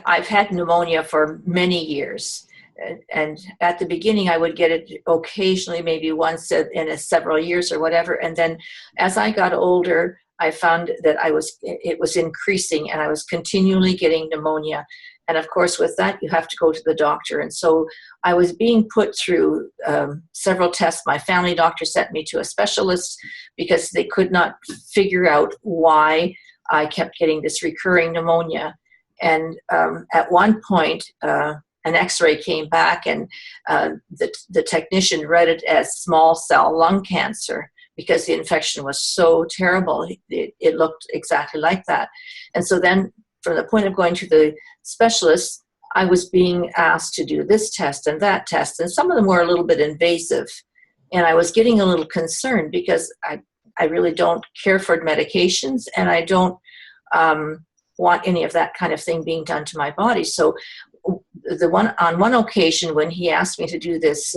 I've had pneumonia for many years. And at the beginning, I would get it occasionally, maybe once in several years or whatever. And then as I got older, I found that it was increasing, and I was continually getting pneumonia. And of course, with that, you have to go to the doctor. And so I was being put through several tests. My family doctor sent me to a specialist because they could not figure out why I kept getting this recurring pneumonia. And at one point, an x-ray came back, and the technician read it as small cell lung cancer because the infection was so terrible. It looked exactly like that. And so then from the point of going to the specialist, I was being asked to do this test and that test, and some of them were a little bit invasive. And I was getting a little concerned because I really don't care for medications, and I don't want any of that kind of thing being done to my body. So on one occasion when he asked me to do this,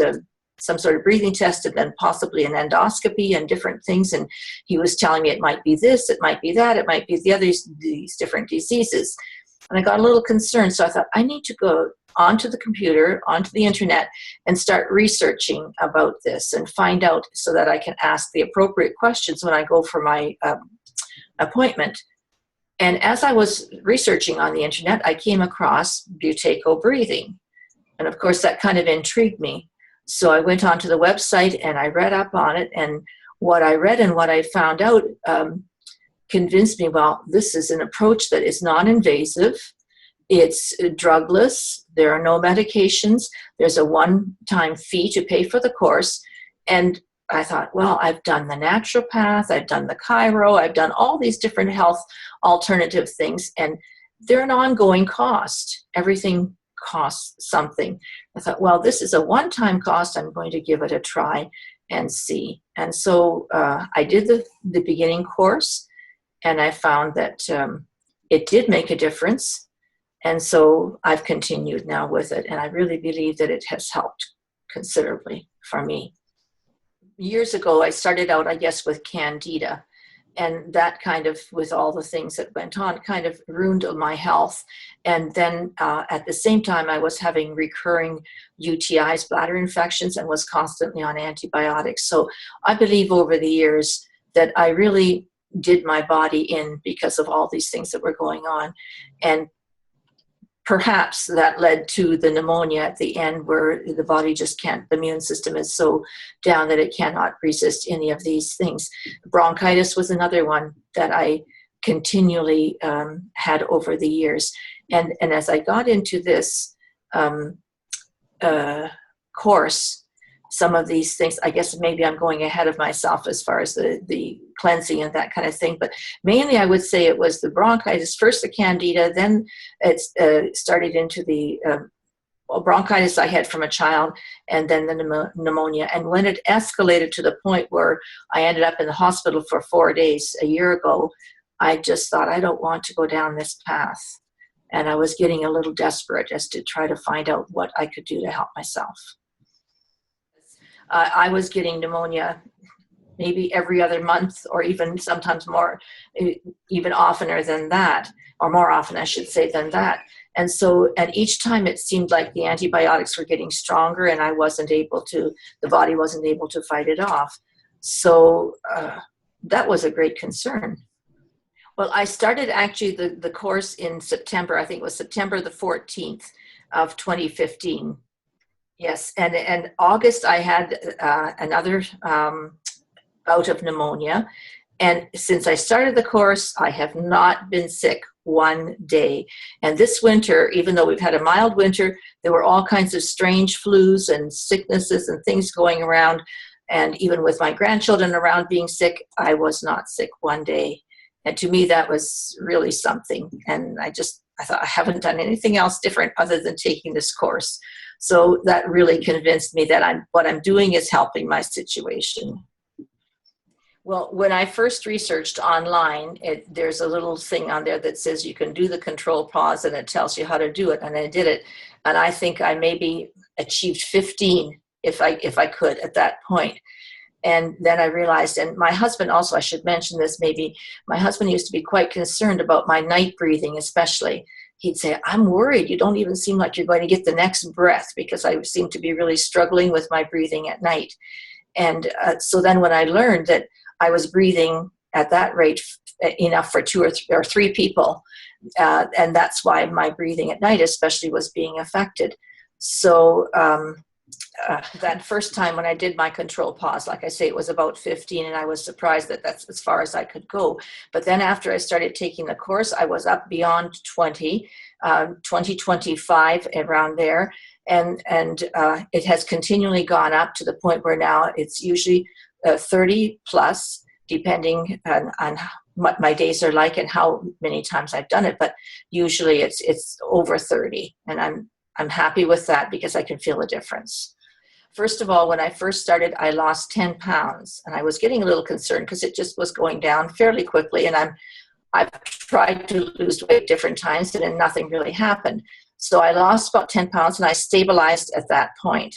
some sort of breathing test and then possibly an endoscopy and different things, and he was telling me it might be this, it might be that, it might be the others, these different diseases. And I got a little concerned, so I thought I need to go onto the computer, onto the internet, and start researching about this and find out so that I can ask the appropriate questions when I go for my appointment. And as I was researching on the internet, I came across Buteyko breathing. And of course, that kind of intrigued me. So I went onto the website and I read up on it. And what I read and what I found out convinced me, well, this is an approach that is non-invasive. It's drugless. There are no medications. There's a one-time fee to pay for the course. And I thought, well, I've done the naturopath, I've done the chiro, I've done all these different health alternative things, and they're an ongoing cost. Everything costs something. I thought, well, this is a one-time cost. I'm going to give it a try and see. And so I did the beginning course, and I found that it did make a difference. And so I've continued now with it, and I really believe that it has helped considerably for me. Years ago, I started out, I guess, with candida, and that kind of, with all the things that went on, kind of ruined my health. And then at the same time, I was having recurring UTIs, bladder infections, and was constantly on antibiotics. So I believe over the years that I really did my body in because of all these things that were going on. And perhaps that led to the pneumonia at the end, where the body just can't, the immune system is so down that it cannot resist any of these things. Bronchitis was another one that I continually had over the years. And as I got into this course, some of these things, I guess maybe I'm going ahead of myself as far as the cleansing and that kind of thing, but mainly I would say it was the bronchitis, first the candida, then it started into the bronchitis I had from a child, and then the pneumonia. And when it escalated to the point where I ended up in the hospital for 4 days a year ago, I just thought, I don't want to go down this path. And I was getting a little desperate as to try to find out what I could do to help myself. I was getting pneumonia maybe every other month, or even sometimes more, even oftener than that, or more often, I should say, than that. And so, and each time it seemed like the antibiotics were getting stronger, and I wasn't able to, the body wasn't able to fight it off. So that was a great concern. Well, I started actually the course in September. I think it was September the 14th of 2015. Yes, and August I had another bout of pneumonia, and since I started the course, I have not been sick one day. And this winter, even though we've had a mild winter, there were all kinds of strange flus and sicknesses and things going around, and even with my grandchildren around being sick, I was not sick one day. And to me, that was really something. And I just I thought, I haven't done anything else different other than taking this course. So that really convinced me that what I'm doing is helping my situation. Well, when I first researched online, there's a little thing on there that says you can do the control pause, and it tells you how to do it. And I did it. And I think I maybe achieved 15 if I could at that point. And then I realized, and my husband also, I should mention this maybe, my husband used to be quite concerned about my night breathing, especially. He'd say, I'm worried. You don't even seem like you're going to get the next breath, because I seem to be really struggling with my breathing at night. And so then when I learned that I was breathing at that rate enough for 2 or 3 people, and that's why my breathing at night especially was being affected. So that first time when I did my control pause, like I say, it was about 15, and I was surprised that that's as far as I could go. But then after I started taking the course, I was up beyond 20, 25, around there. And it has continually gone up to the point where now it's usually 30 plus, depending on what my days are like and how many times I've done it. But usually it's over 30, and I'm happy with that because I can feel a difference. First of all, when I first started, I lost 10 pounds, and I was getting a little concerned because it just was going down fairly quickly. And I've tried to lose weight different times, and then nothing really happened. So I lost about 10 pounds, and I stabilized at that point.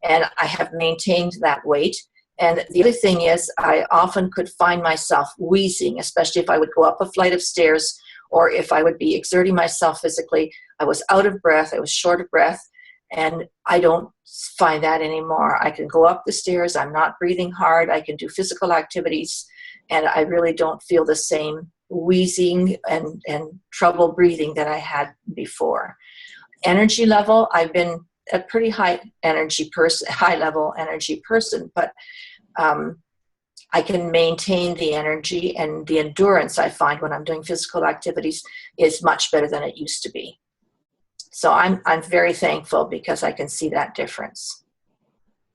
And I have maintained that weight. And the other thing is, I often could find myself wheezing, especially if I would go up a flight of stairs, or if I would be exerting myself physically. I was out of breath, I was short of breath, and I don't find that anymore. I can go up the stairs, I'm not breathing hard, I can do physical activities, and I really don't feel the same wheezing and trouble breathing that I had before. Energy level, I've been a pretty high level energy person, but I can maintain the energy, and the endurance I find when I'm doing physical activities is much better than it used to be. So I'm very thankful because I can see that difference.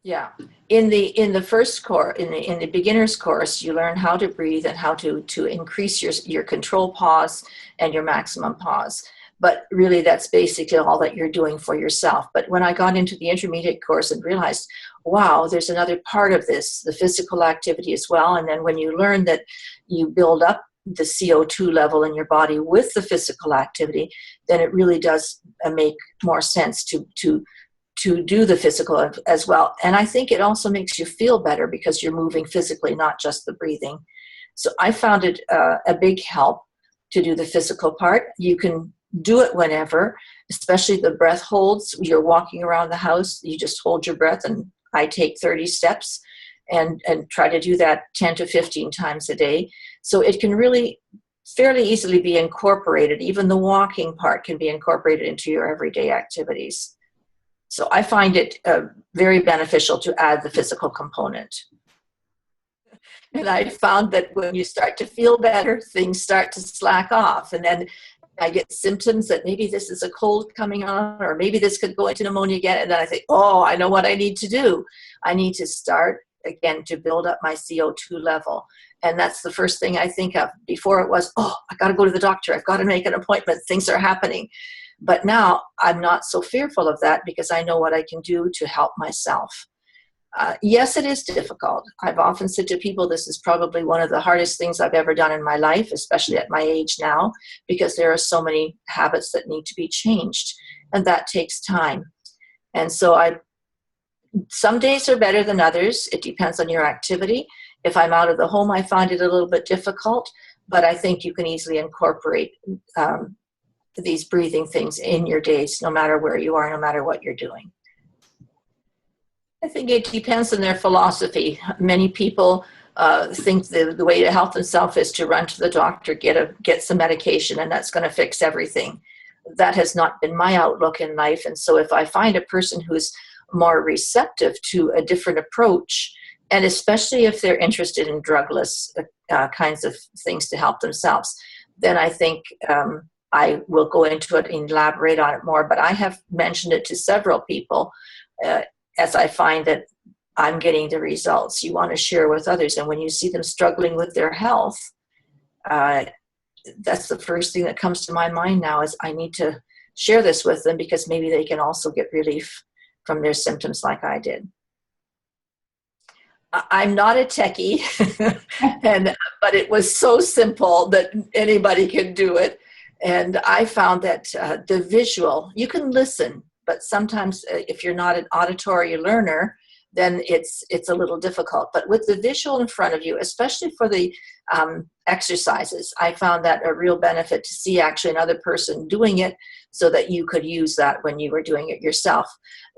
Yeah, in the first course, in the beginner's course, you learn how to breathe and how to increase your control pause and your maximum pause. But really, that's basically all that you're doing for yourself. But when I got into the intermediate course and realized, wow, there's another part of this, the physical activity as well. And then when you learn that you build up the CO2 level in your body with the physical activity, then it really does make more sense to do the physical as well. And I think it also makes you feel better because you're moving physically, not just the breathing. So I found it a big help to do the physical part. You can do it whenever, especially the breath holds. You're walking around the house, you just hold your breath, and I take 30 steps and try to do that 10 to 15 times a day. So it can really fairly easily be incorporated. Even the walking part can be incorporated into your everyday activities. So I find it very beneficial to add the physical component. And I found that when you start to feel better, things start to slack off. And then I get symptoms that maybe this is a cold coming on, or maybe this could go into pneumonia again. And then I think, oh, I know what I need to do. I need to start again to build up my CO2 level. And that's the first thing I think of. Before it was, oh, I got to go to the doctor. I've got to make an appointment. Things are happening. But now I'm not so fearful of that because I know what I can do to help myself. Yes, it is difficult. I've often said to people, this is probably one of the hardest things I've ever done in my life, especially at my age now, because there are so many habits that need to be changed, and that takes time. And so some days are better than others. It depends on your activity. If I'm out of the home, I find it a little bit difficult, but I think you can easily incorporate these breathing things in your days, no matter where you are, no matter what you're doing. I think it depends on their philosophy. Many people think the way to help themselves is to run to the doctor, get some medication, and that's going to fix everything. That has not been my outlook in life. And so if I find a person who's more receptive to a different approach, and especially if they're interested in drugless kinds of things to help themselves, then I think I will go into it and elaborate on it more. But I have mentioned it to several people as I find that I'm getting the results. You want to share with others. And when you see them struggling with their health, that's the first thing that comes to my mind now, is I need to share this with them, because maybe they can also get relief from their symptoms like I did. I'm not a techie, but it was so simple that anybody could do it. And I found that the visual, you can listen, but sometimes if you're not an auditory learner, then it's a little difficult. But with the visual in front of you, especially for the exercises, I found that a real benefit to see actually another person doing it, so that you could use that when you were doing it yourself.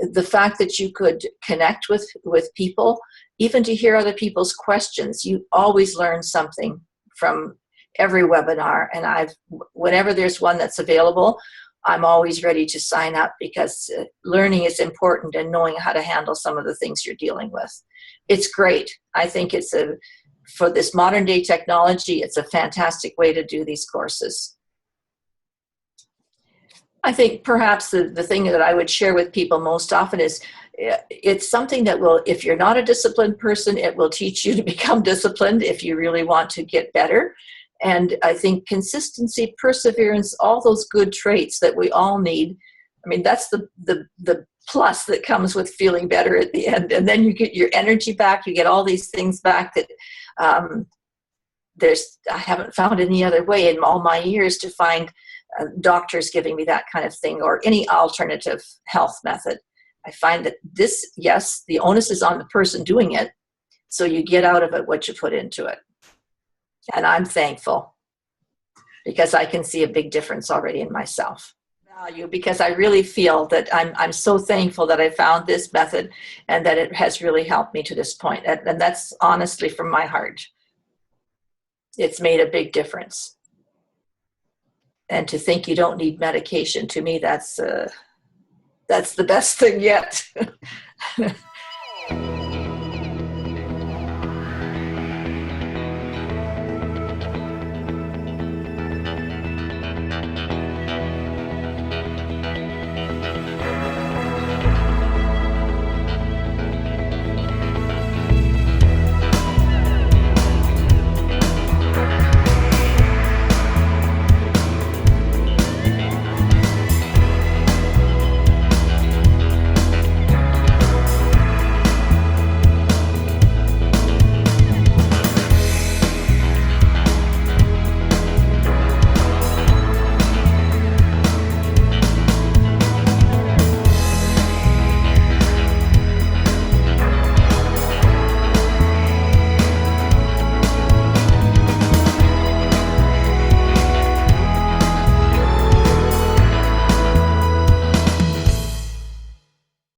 The fact that you could connect with people, even to hear other people's questions, you always learn something from every webinar. And whenever there's one that's available, I'm always ready to sign up, because learning is important, and knowing how to handle some of the things you're dealing with. It's great. I think for this modern day technology, it's a fantastic way to do these courses. I think perhaps the thing that I would share with people most often is, it's something that will, if you're not a disciplined person, it will teach you to become disciplined if you really want to get better. And I think consistency, perseverance, all those good traits that we all need. I mean, that's the plus that comes with feeling better at the end. And then you get your energy back. You get all these things back that I haven't found any other way in all my years to find doctors giving me that kind of thing, or any alternative health method. I find that this, yes, the onus is on the person doing it. So you get out of it what you put into it. And I'm thankful, because I can see a big difference already in myself. Value, because I really feel that I'm so thankful that I found this method, and that it has really helped me to this point. And that's honestly from my heart. It's made a big difference. And to think you don't need medication, to me, that's the best thing yet.